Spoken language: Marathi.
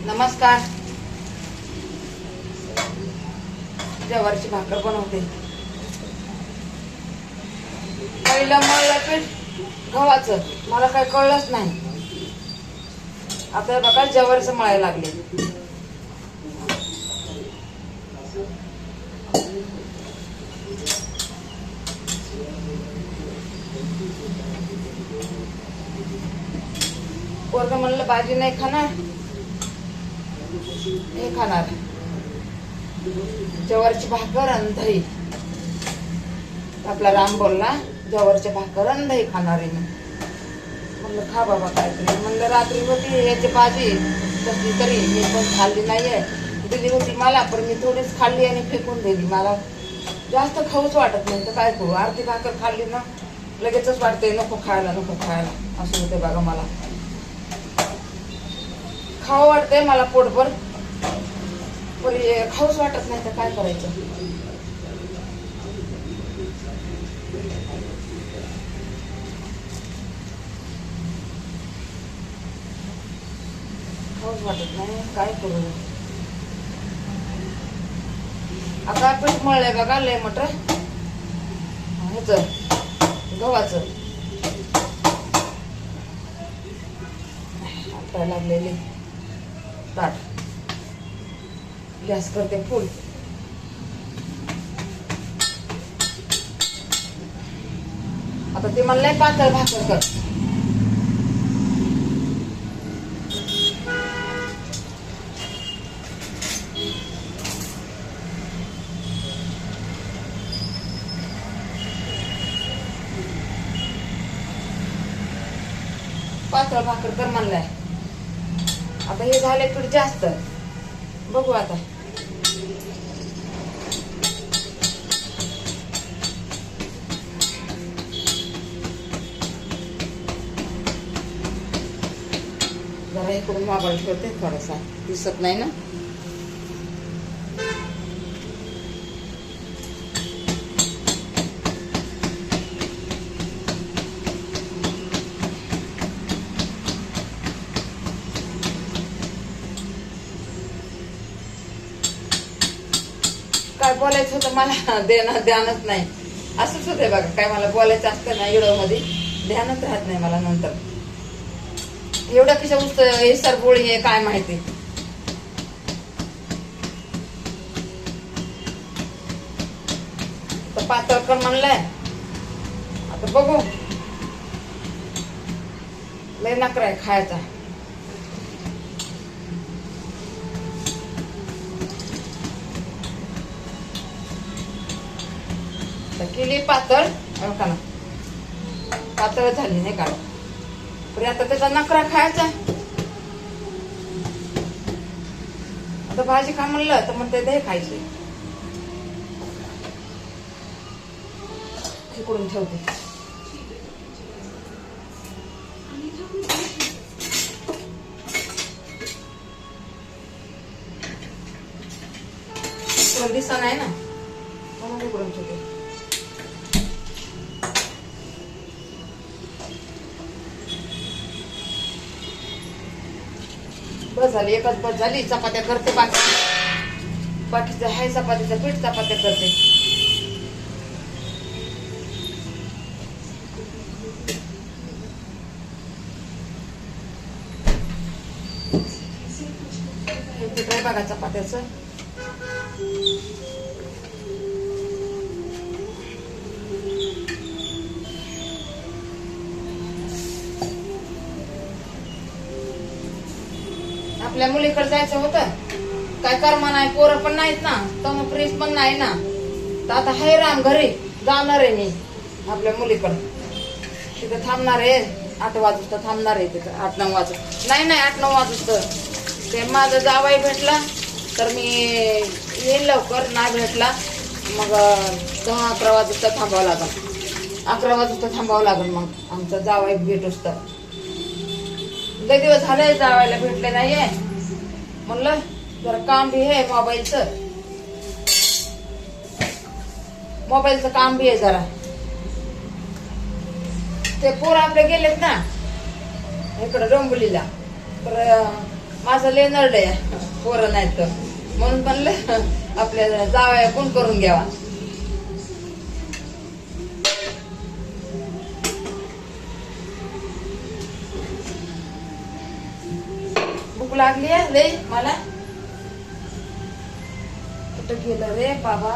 नमस्कार. ज्वारीची भाकर बनवते. पहिलं मळलं पीठ गव्हाचं, मला काही कळलंच नाही. आता बघा ज्वारीचं मळायला लागले. पोरग म्हणलं भाजी नाही खाणार, हे खाणार ज्वारीची भाकर आणि दही. आपला राम बोलला ज्वारीची भाकर आणि दही खाणार आहे. मी म्हणलं खा बाबा काहीतरी. म्हणलं रात्री होती याची भाजी कसली तरी, मी पण खाल्ली नाहीये. दिली होती मला, पण मी थोडीच खाल्ली आणि फेकून दिली. मला जास्त खाऊच वाटत नाही, तर काय करू. अर्धी भाकर खाल्ली ना लगेचच वाटते नको खायला नको खायला, असं होते बघा. मला खावं वाटतंय मला पोटभर, पण खाऊच वाटत नाही, तर काय करायचं. खाऊच वाटत नाही, काय करू. आता पीठ मळलंय बघा, लय मोठं ह्याच गव्हाचं. आता लागलेली ताट गॅस करते फुल. आता ते म्हणलंय पातळ भाकर कर. पातळ भाकर कर म्हणलाय. आता हे झाले पीठ जास्त, बघू आता. जरा इकडून मोबाईल ठेवते, थोडासा दिसत नाही ना. काय बोलायचं होतं मला ध्यानच नाही. असंच होते बघा, काय मला बोलायचं असतं ना व्हिडिओ मध्ये, ध्यानच राहत नाही मला. नंतर एवढं कशा उस्त हे सरबोळी आहे काय माहिती. तर पातळ कर म्हणलंय. आता बघू, लय नखरा आहे खायचा. केली पातळ का ना, पातळ झाली नाही काढ. पण आता त्याचा नखरा खायचा. आता भाजी खा म्हणलं तर म्हणते दही खायचे. इकडून ठेवते. इकडून दिसा नाही ना, म्हणून इकडून ठेवते. बस झाली, एकच बस झाली. चपात्या करते, बाकीचं हाय चपातीचं पीठ, चपात्या करते. हे पीठ आहे बघा चपात्याचं. आपल्या मुलीकडे जायचं होतं, काय कर्म नाही, पोरं पण नाहीत ना, तर फ्रीज पण नाही ना. तर आता हाय राम घरी जाणार आहे मी आपल्या मुलीकडे. तिथं थांबणार आहे 8 वाजता थांबणार आहे तिथं. 8-9 वाजता नाही 8-9 वाजता. ते माझा जावाई भेटला तर मी येईल लवकर, नाही भेटला मग 10-11 वाजता थांबावं लागेल. 11 वाजता थांबावं लागेल मग आमचा जावाई भेटूस तर. लय दिवस झाले जावायला भेटले नाहीये. म्हणलं जरा काम बी आहे मोबाईलचं काम बी आहे जरा. ते पोर आपले गेलेत ना इकडं डोंबिवलीला, तर माझं लय नरड आहे पोरं नाही तर, म्हणून म्हणलं आपल्या जावया कोण करून घ्यावा. भूक लागली आहे लय मला. कुठं गेलं रे बाबा.